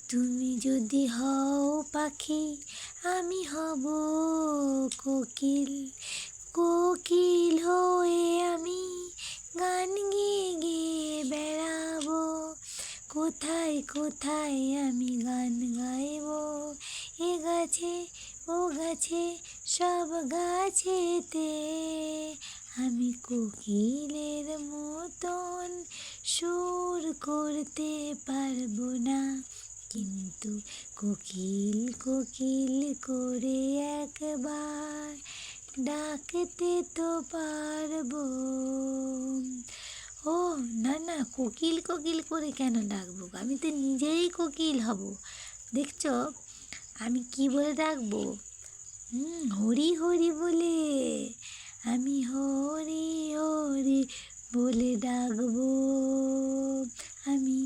তুমি যদি হও পাখি আমি হব কোকিল, কোকিল হয়ে আমি গান গেয়ে গেয়ে বেড়াবো। কোথায় কোথায় আমি গান গাইব, এ গাছে ও গাছে সব গাছেতে। আমি কোকিলের মতন সুর করতে পারবো না, কিন্তু কোকিল কোকিল করে একবার ডাকতে তো পারবো। ও না না, কোকিল কোকিল করে কেন ডাকবো? আমি তো নিজেই কোকিল হব। দেখছো আমি কি বলে ডাকবো? হরি হরি বলে। আমি হরি হরি বলে ডাকবো। আমি